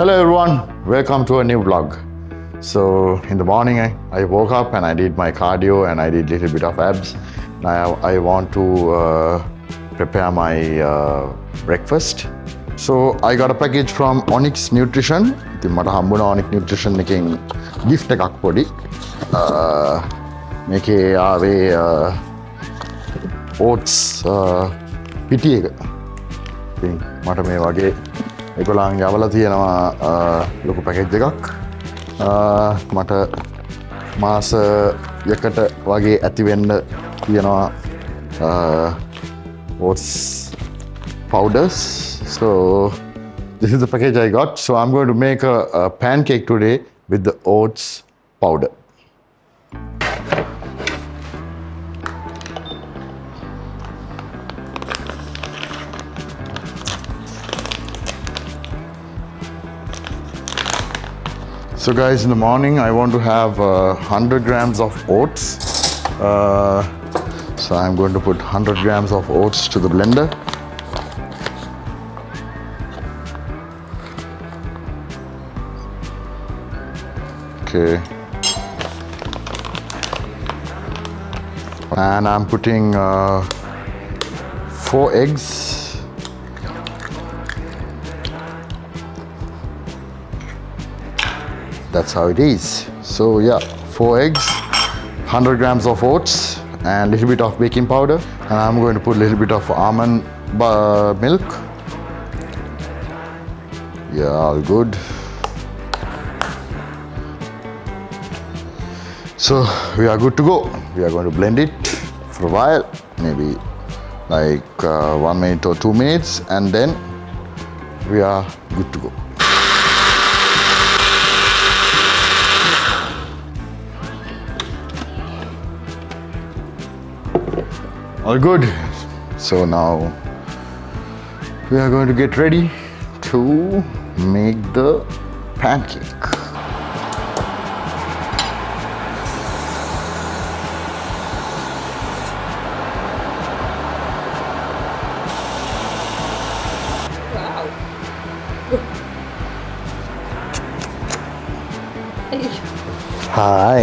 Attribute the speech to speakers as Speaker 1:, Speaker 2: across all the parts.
Speaker 1: Hello everyone, welcome to a new vlog. So in the morning I woke up and I did my cardio and I did a little bit of abs. Now I want to prepare my breakfast. So I got a package from Onyx Nutrition. ඉතින් මට හම්බුණා Onyx Nutrition එකෙන් gift එකක් පොඩි. මේකේ ආවේ oats පිටි එක. ඉතින් මට මේ වගේ ඒගොල්ලන් යවලා තියෙනවා ලොකු පැකේජ් එකක්. මට මාස යකට වගේ ඇති වෙන්න තියෙනවා oats powders. So this is the package I got. So I'm going to make a pancake today with the oats powder. So guys, in the morning I want to have 100 grams of oats. So I'm going to put 100 grams of oats to the blender. Okay. And I'm putting 4 eggs. That's how it is. So yeah, 4 eggs, 100 grams of oats and a little bit of baking powder. And I'm going to put a little bit of almond milk. Yeah, all good. So we are good to go. We are going to blend it for a while, maybe like 1 minute or 2 minutes, and then we are good to go. All good. So now we are going to get ready to make the pancake.
Speaker 2: Wow.
Speaker 1: Hi.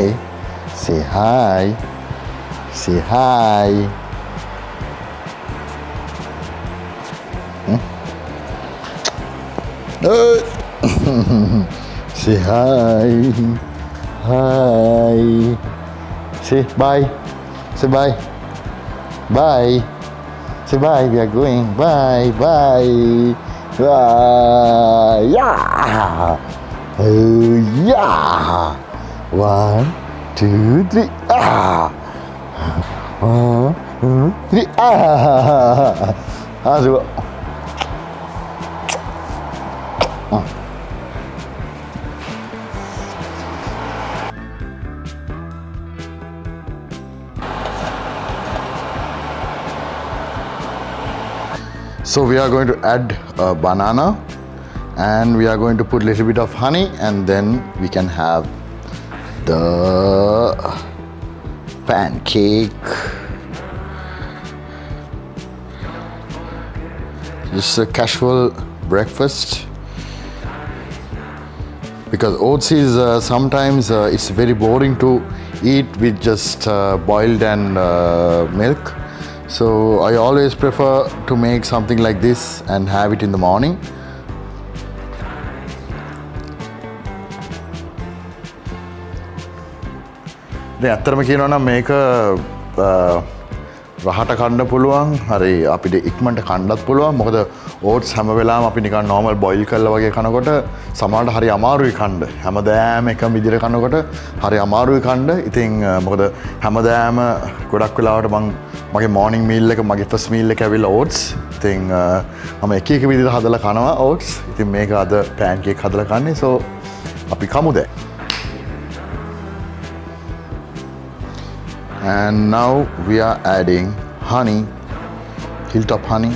Speaker 1: Say hi. Say hi. Say hi. Hi. Say bye. Say bye. Bye. Say bye. We are going. Bye. Bye. Bye. Yeah. Oh yeah. 1, 2, 3. Ah. 1, 2, 3. Ah. Ah. So we are going to add a banana and we are going to put a little bit of honey and then we can have the pancake. Just a casual breakfast. Because oats is sometimes it's very boring to eat with just boiled and milk. So I always prefer to make something like this and have it in the morning. දැන් අත්‍තරම කියනවා නම් මේක රහට කන්න පුළුවන්. හරි අපිට ඉක්මනට කන්නත් පුළුවන්. මොකද ඕට්ස් හැම වෙලාවෙම අපි නිකන් normal boil කරලා වගේ කනකොට සමහරවිට හරි අමාරුයි කන්න. හැමදාම එකම විදිහට කනකොට හරි අමාරුයි කන්න. ඉතින් මොකද හැමදාම ගොඩක් වෙලාවට මගේ morning meal එක මගේ first meal එක ඇවිල්ලා oats. ඉතින් මම එක එක විදිහට හදලා කනවා oats. ඉතින් මේක අද pancake හදලා කන්නේ. So අපි කමු දැන්. And now we are adding honey, hilltop honey.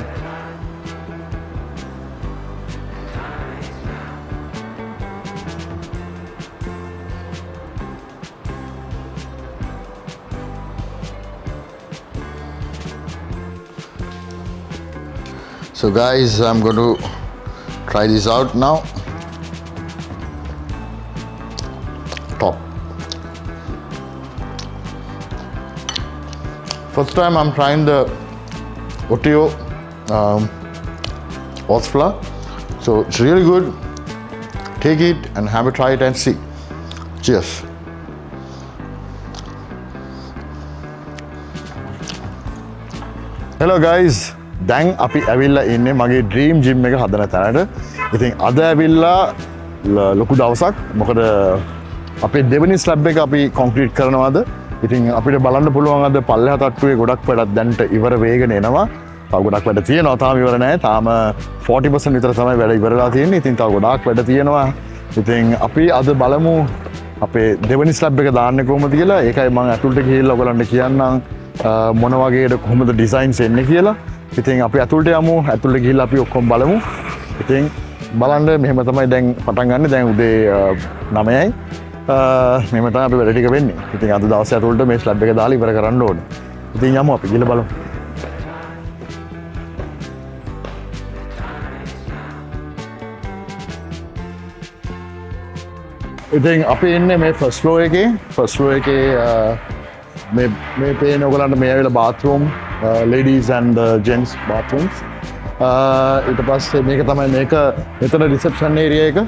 Speaker 1: So guys, I'm going to try this out now. first time I'm trying the Otio oats flour. So it's really good. Take it and have a try it and see. Cheers. Hello guys. දැන් අපි ඇවිල්ලා ඉන්නේ මගේ dream gym එක හදන තැනට. ඉතින් අද ඇවිල්ලා ලොකු දවසක්. මොකද අපේ දෙවෙනි ස්ලැබ් එක අපි කොන්ක්‍රීට් කරනවාද. ඉතින් අපිට බලන්න පුළුවන් අද පල්ලෙහා තට්ටුවේ ගොඩක් වැඩක් දැන්ට ඉවර වෙගෙන එනවා. තව ගොඩක් වැඩ තියෙනවා. තාම ඉවර නැහැ. තාම 40% විතර තමයි වැඩ ඉවරලා තියෙන්නේ. ඉතින් තව ගොඩාක් වැඩ තියෙනවා. ඉතින් අපි අද බලමු අපේ දෙවෙනි ස්ලැබ් එක දාන්නේ කොහොමද කියලා. ඒකයි මම ඇතුළට ගිහිල්ලා ඔයගලන්ට කියන්නම් මොන වගේද කොහොමද ඩිසයින්ස් එන්නේ කියලා. ඉතින් අපි ඇතුළට යමු. ඇතුළට ගිහිල්ලා අපි ඔක්කොම බලමු. ඉතින් බලන්න මෙහෙම තමයි දැන් පටන් ගන්න. දැන් උදේ 9යි. මෙහෙම තමයි අපි වැඩ ටික වෙන්නේ. ඉතින් අද දවසේ ඇතුළට මේ ස්ලැබ් එක දාලා ඉවර කරන්න ඕනේ. ඉතින් යමු අපි ගිහලා බලමු. ඉතින් අපි ඉන්නේ මේ ෆස්ට් ෆ්ලෝර් එකේ. ෆස්ට් ෆ්ලෝර් එකේ මේ පේන ඔයගලන්ට මේ ඇවිල්ලා bathroom ladies and gents bathrooms. ඊට පස්සේ මේක තමයි මෙතන reception area එක.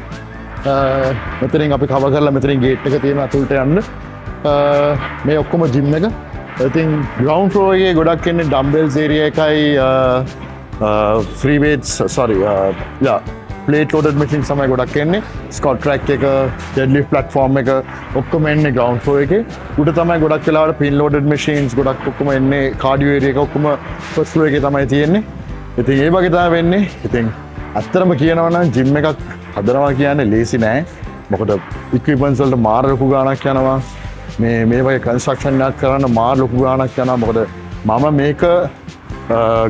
Speaker 1: මෙතනින් අපි කවර් කරලා මෙතනින් gate එක තියෙන අතුලට යන්න. මේ ඔක්කොම gym එක. ඉතින් ground floor එකේ ගොඩක් ඉන්නේ dumbbells area එකයි free weights plate loaded machines තමයි ගොඩක් එන්නේ. squat rack එක, deadlift platform එක ඔක්කොම එන්නේ ground floor එකේ. උඩ තමයි ගොඩක් වෙලාවට pin loaded machines ගොඩක් ඔක්කොම එන්නේ. cardio area එක ඔක්කොම first floor එකේ තමයි තියෙන්නේ. ඉතින් ඒ වගේ තමයි වෙන්නේ. ඉතින් ඇත්තටම කියනවා නම් gym එකක් හදනවා කියන්නේ ලේසි නෑ. මොකද equipments වලට මාර ලොකු ගාණක් යනවා. මේ වගේ construction එකක් කරන්න මාර ලොකු ගාණක් යනවා. මොකද මම මේක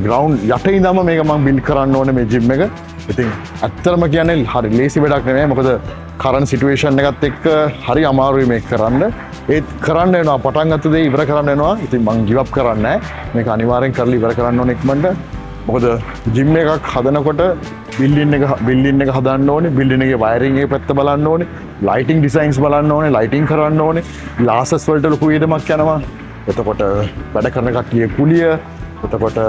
Speaker 1: ground යට ඉඳන්ම මේක මම build කරන්න ඕනේ මේ gym එක. ඉතින් ඇත්තටම කියන්නේ හරි ලේසි වැඩක් නෙමෙයි. මොකද current situation එකත් එක්ක හරි අමාරුයි මේක කරන්න. ඒත් කරන්න වෙනවා. පටන් ගත්ත දේ ඉවර කරන්න වෙනවා. ඉතින් මං give up කරන්නේ නැහැ. මේක අනිවාර්යෙන් කරලා ඉවර කරන්න ඕනේ ඉක්මනට. මොකද gym එකක් හදනකොට building එක හදන්න ඕනේ. building එකේ wiring එක පැත්ත බලන්න ඕනේ. lighting designs බලන්න ඕනේ. lighting කරන්න ඕනේ. glasses වලට ලොකු වියදමක් යනවා. එතකොට වැඩ කරන කට්ටිය කුලිය එතකොට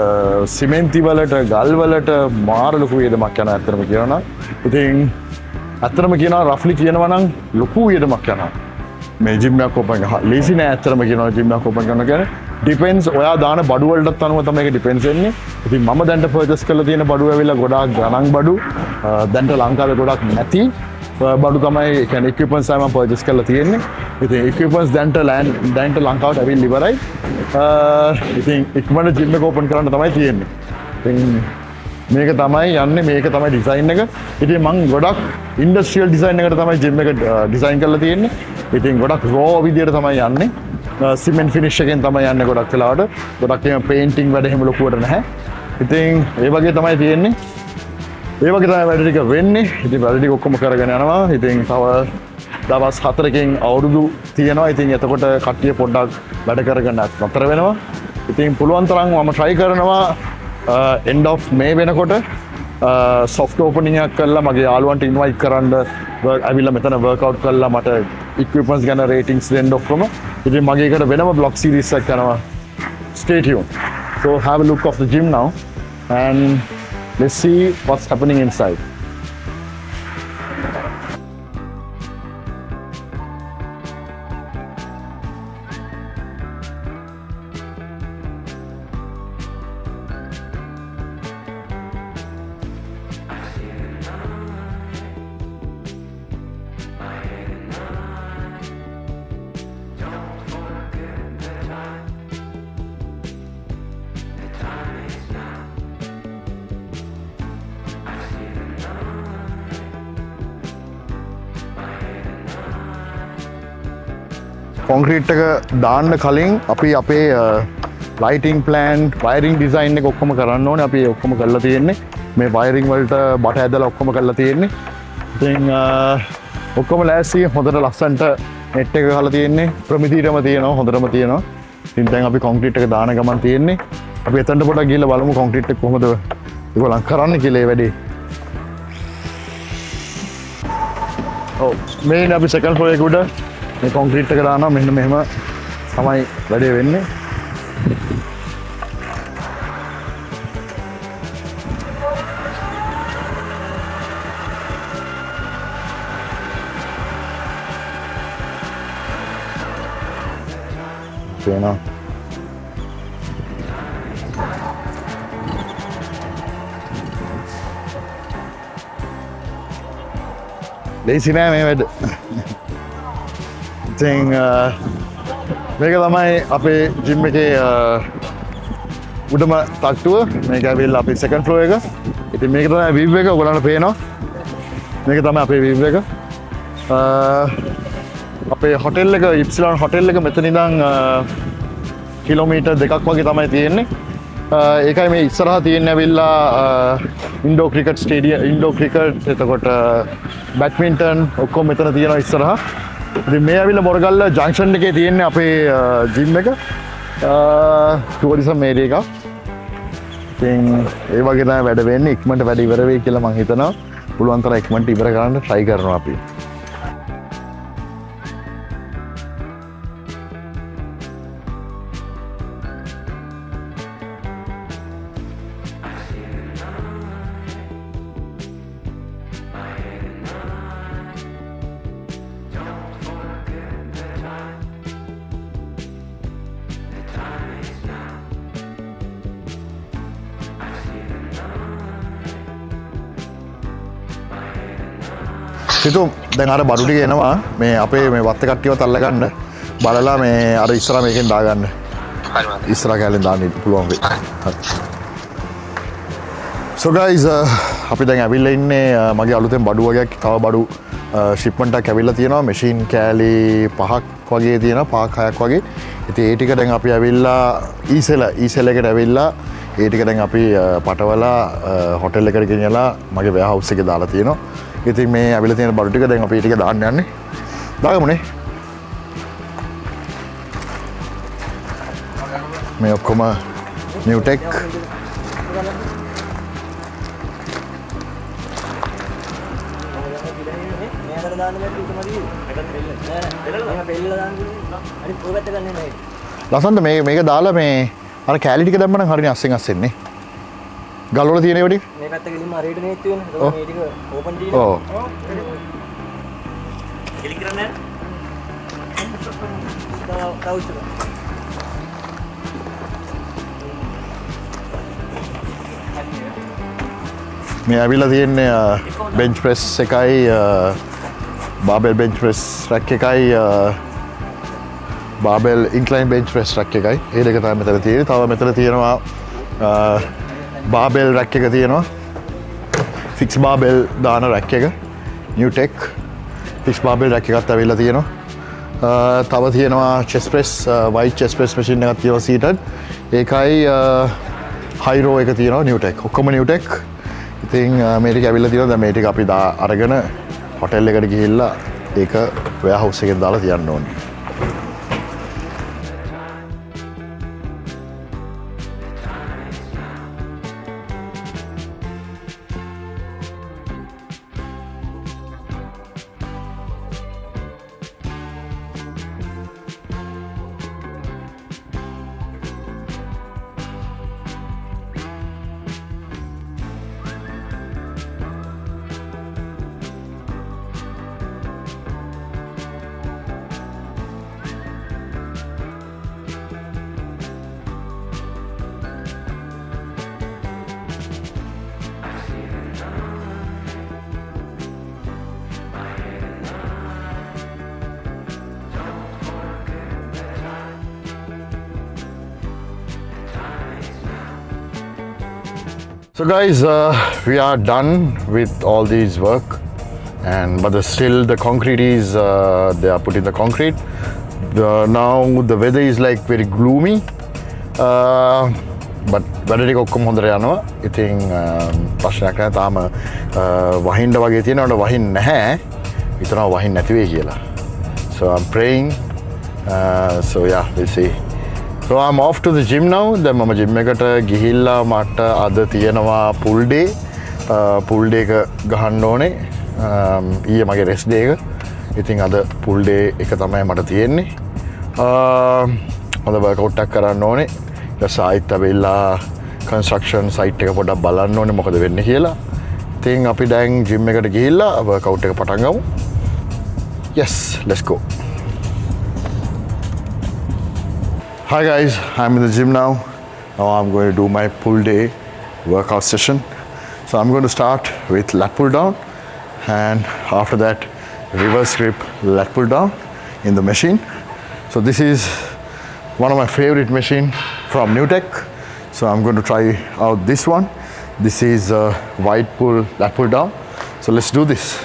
Speaker 1: සිමෙන්ති වලට ගල් වලට මාර ලොකු වියදමක් යනවා ඇත්තටම කියනවා නම්. ඉතින් ඇත්තටම කියනවා රෆ්ලි කියනවා නම් ලොකු වියදමක් යනවා. මේ ජිම් එකක් ඕපන් ලේසි නෑ ඇත්තටම කියනවා ජිම් එකක් ඕපන් කරනවා කියන්නේ. ඩිපෙන්ඩ්ස් ඔයා දාන බඩු වලටත් අනුව තමයි ඒක ඩිපෙන්ඩ්ස් වෙන්නේ. ඉතින් මම දැන්ට පර්චේස් කරලා තියෙන බඩු ඇවිල්ලා ගොඩාක් ගණන් බඩු. දැන්ට ලංකාවේ ගොඩක් නැති බඩු තමයි ඒ කියන්නේ equipments තමයි මම පර්චේස් කරලා තියෙන්නේ. ඉතින් equipments දැන්ට ලංකාවට ඇවිල්ලා ඉවරයි. ඉතින් ඉක්මනට ජිම් එක ඕපන් කරන්න තමයි තියෙන්නේ. ඉතින් මේක තමයි යන්නේ. මේක තමයි ඩිසයින් එක. ඉතින් මම ගොඩක් ඉන්ඩස්ට්‍රියල් ඩිසයින් එකට තමයි ජිම් එක ඩිසයින් කරලා තියෙන්නේ. ඉතින් ගොඩක් රෝ විදියට තමයි යන්නේ. සිමෙන්ට් ෆිනිෂ් එකෙන් තමයි යන්නේ ගොඩක් වෙලාවට. ගොඩක් එහෙම පේන්ටිං වැඩ එහෙම ලොකුවට නැහැ. ඉතින් ඒ වගේ තමයි තියෙන්නේ. ඒ වගේ තමයි වැඩ ටික වෙන්නේ. ඉතින් වැඩ ටික ඔක්කොම කරගෙන යනවා. ඉතින් තව දවස් 4කින් අවුරුදු තියෙනවා. ඉතින් එතකොට කට්ටිය පොඩ්ඩක් වැඩ කරගෙන නතර වෙනවා. ඉතින් පුළුවන් තරම් මම try කරනවා end of May වෙනකොට soft opening එකක් කරලා මගේ යාළුවන්ට invite කරන්න ඇවිල්ලා මෙතන workout කරලා මට equipments ගැන ratings දෙන්න ඔක්කොම. ඉතින් මගේ එකට වෙනම blog series එකක් කරනවා. Stay tuned. So have a look of the gym now and let's see what's happening inside. Concrete එක දාන්න කලින් අපි අපේ ලයිටිං ප්ලෑන් වයරිං ඩිසයින් එක ඔක්කොම කරන්න ඕනේ. අපි ඔක්කොම කරලා තියෙන්නේ. මේ වයරිං වලට බට ඇදලා ඔක්කොම කරලා තියෙන්නේ. ඉතින් ඔක්කොම ලෑස්ති හොඳට ලස්සනට නෙට් එක ගහලා තියෙන්නේ. ප්‍රමිතියටම තියෙනවා හොඳටම තියෙනවා. ඉතින් දැන් අපි කොන්ක්‍රීට් එක දාන ගමන් තියෙන්නේ. අපි එතනට පොඩක් ගිහලා බලමු කොන්ක්‍රීට් එක කොහොමද ඒගොල්ලන් කරන්න කියලා ඒ වැඩේ. ඔව් මේ අපි සෙකන්ඩ් ෆ්ලෝර් එක උඩ මේ කොන්ක්‍රීට් එක දානවා. මෙන්න මෙහෙම තමයි වැඩේ වෙන්නේ. පේනවා. ලේසි නෑ මේ වැඩ. ඉතින් මේක තමයි අපේ ජිම් එකේ උඩම තට්ටුව. මේක ඇවිල්ලා අපේ සෙකන්ඩ් ෆ්ලෝර් එක. ඉතින් මේක තමයි view එක. ඔයගොල්ලන්ට පේනවා. මේක තමයි අපේ view එක. අපේ හොටෙල් එක ඉප්සිලන් හොටෙල් එක මෙතන ඉඳන් කිලෝමීටර් 2ක් වගේ තමයි තියෙන්නේ. ඒකයි මේ ඉස්සරහා තියෙන්නේ ඇවිල්ලා indoor cricket stadium indoor cricket එතකොට බැඩ්මින්ටන් ඔක්කොම මෙතන තියෙනවා ඉස්සරහා. ඉතින් මේ ඇවිල්ලා මොරගල්ල ජංක්ෂන් එකේ තියෙන්නේ අපේ ජිම් එක. ටුවරිසම් ඒරියා එකක්. ඉතින් ඒ වගේ තමයි වැඩ වෙන්නේ. ඉක්මනට වැඩ ඉවර වෙයි කියලා මම හිතනවා. පුළුවන් තරම් ඉක්මනට ඉවර කරන්න try කරනවා අපි. සිතු දැන් අර බඩු ටික එනවා මේ අපේ මේ වත්ත කට්ටියවත් අල්ලගන්න බලලා මේ අර ඉස්සරහා මේකෙන් දාගන්න. හරි මම ඉස්සරහා කැලෙන් දාන්න පුළුවන් වෙයි. හරි. So guys අපි දැන් ඇවිල්ලා ඉන්නේ මගේ අලුතෙන් බඩු වගේක් තව බඩු shipment එකක් ඇවිල්ලා තියෙනවා. machine කෑලි 5ක් වගේ තියෙනවා 5ක් 6ක් වගේ. ඉතින් ඒ ටික දැන් අපි ඇවිල්ලා e-sell එකට ඇවිල්ලා ඒ ටික දැන් අපි පටවලා හොටෙල් එකට ගෙනියලා මගේ warehouse එකේ දාලා තියෙනවා. ඉතින් මේ ඇවිල්ලා තියෙන බඩු ටික දැන් අපි ටික දාන්න යන්නේ. දාගමුනේ. මේ ඔක්කොම new tech. ලසන්ත මේක දාලා මේ අර කෑලි ටික දැම්මම නම් හරියනේ අස්සෙන් අස්සෙන්නේ. ගල් වල තියෙන ඒවා ටික
Speaker 3: මේ පැත්ත ගිහින් හරියට නේත් වෙන්නේ. ඒක මේ ටික ඕපන් ටික.
Speaker 1: ඔව්.
Speaker 3: ක්ලික් කරන්නේ නැහැ. තව
Speaker 1: මේ ඇවිල්ලා තියෙන්නේ බෙන්ච් ප්‍රෙස් එකයි බාබෙල් බෙන්ච් ප්‍රෙස් රැක් එකයි බාබෙල් ඉන්ක්ලයින් බෙන්ච් ප්‍රෙස් රැක් එකයි. ඒ දෙක තමයි මෙතන තියෙන්නේ. තව මෙතන තියෙනවා බාබෙල් රැක් එක තියෙනවා. ෆික්ස් බාබෙල් දාන රැක් එක. new tech fix Babel rack එකත් ඇවිල්ලා තියෙනවා. තව තියෙනවා chest press white chest press machine එකක් තියෙනවා seated. ඒකයි high row එක තියෙනවා new tech. ඔක්කොම new tech. ඉතින් මේ ටික ඇවිල්ලා තියෙනවා. දැන් මේ ටික අපි අරගෙන හොටෙල් එකට ගිහිල්ලා ඒක warehouse එකෙන් දාලා තියන්න ඕනේ. So guys, we are done with all these work, but still the concrete is they are putting the concrete. Now the weather is like very gloomy, but වැඩ ටික ඔක්කොම හොඳට යනවා. ඉතින් ප්‍රශ්නයක් නැහැ. තාම වහින්න වගේ තියෙනවට වහින්නේ නැහැ. හිතනවා වහින්න නැති වෙයි කියලා. So I'm praying. So yeah, we'll see. So I'm off to the gym now. දැන් මම gym එකට ගිහිල්ලා මට අද තියෙනවා full day. full day එක ගහන්න ඕනේ. ඊයේ මගේ rest day එක. ඉතින් අද full day එක තමයි මට තියෙන්නේ. හොඳ workout එකක් කරන්න ඕනේ. ඊට සායිත් ඇවිල්ලා construction site එක පොඩ්ඩක් බලන්න ඕනේ මොකද වෙන්නේ කියලා. ඉතින් අපි දැන් gym එකට ගිහිල්ලා workout එක පටන් ගමු. Yes, let's go. Hi guys, I'm in the gym now. Now I'm going to do my full day workout session. So I'm going to start with lat pull down, and after that reverse grip lat pull down in the machine. So this is one of my favorite machine from NewTek. So I'm going to try out this one. This is a wide pull lat pull down. So let's do this.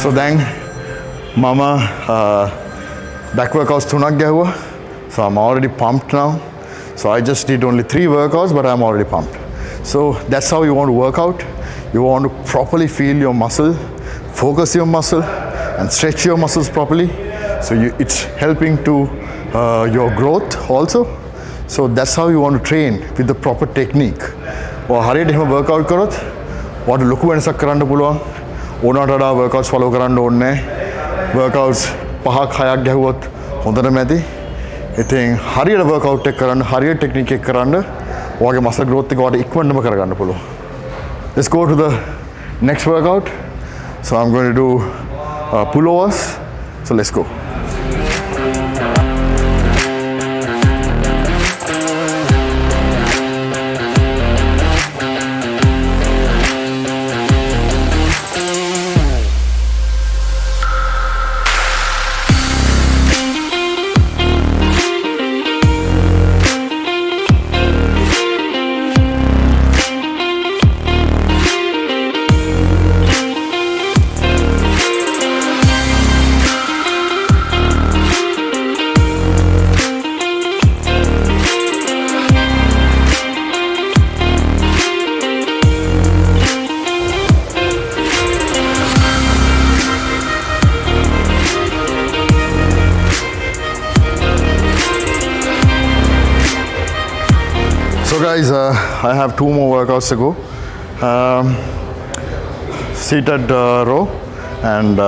Speaker 1: So then mama back workouts තුනක් ගැහුවා. So I'm already pumped now. So I just did only 3 workouts, but I'm already pumped. So that's how you want to work out. You want to properly feel your muscle, focus your muscle, and stretch your muscles properly. So it's helping to your growth also. So that's how you want to train with the proper technique. ඔය හරියට එහෙම workout කරොත් ඔයාලට ලොකු වෙනසක් කරන්න පුළුවන්. ඕනට වඩා workouts follow කරන්න ඕනේ නැහැ. Workouts 5ක් 6ක් ගැහුවොත් හොඳටම ඇති. ඉතින් හරියට workout එක කරන්න, හරියට technique එක කරන්න ඔයාගේ muscle growth එක ඔයාලට ඉක්මනටම කරගන්න පුළුවන්. Let's go to the next workout. So I'm going to do pullovers. So let's go. So guys, I have 2 more workouts to go. Seated row, and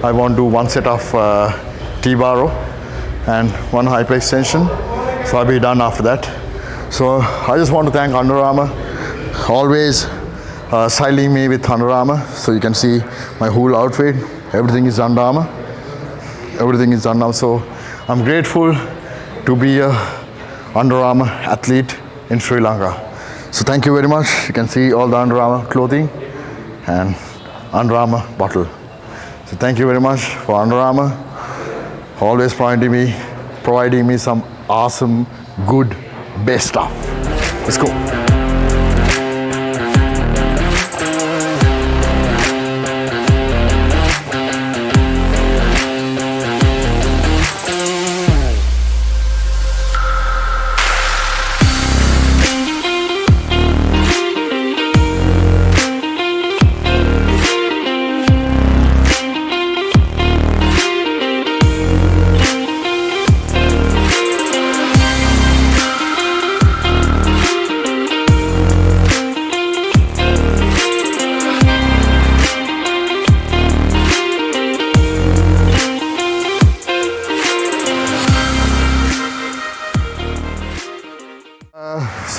Speaker 1: I want to do 1 set of T-bar row and 1 high plate extension. So I'll be done after that. So I just want to thank Under Armour, always styling me with Under Armour. So you can see my whole outfit, everything is Under Armour. Everything is done now. So I'm grateful to be a Under Armour athlete in Sri Lanka. So thank you very much. You can see all the Under Armour clothing and Under Armour bottle. So thank you very much for Under Armour, always providing me some awesome, good, best stuff. Let's go.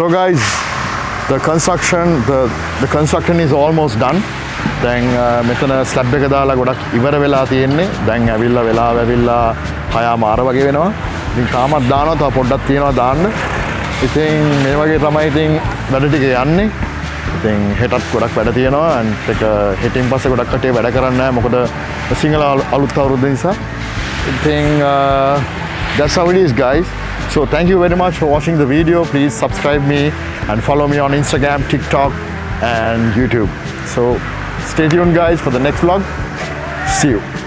Speaker 1: So guys, the construction is almost done. දැන් මෙතන slab එක දාලා ගොඩක් ඉවර වෙලා තියෙන්නේ. දැන් ඇවිල්ලා වෙලාව ඇවිල්ලා 6:00 වගේ වෙනවා. ඉතින් තාමත් දානවා, තව පොඩ්ඩක් තියෙනවා දාන්න. ඉතින් මේ වගේ තමයි ඉතින් වැඩ ටික යන්නේ. ඉතින් හෙටත් ගොඩක් වැඩ තියෙනවා. අනිත් එක හෙටින් පස්සේ ගොඩක් කටේ වැඩ කරන්නේ නැහැ. මොකද සිංහල අලුත් අවුරුද්ද නිසා. ඉතින් that's how it is guys. So thank you very much for watching the video. Please subscribe me and follow me on Instagram, TikTok and YouTube. So stay tuned guys for the next vlog. See you.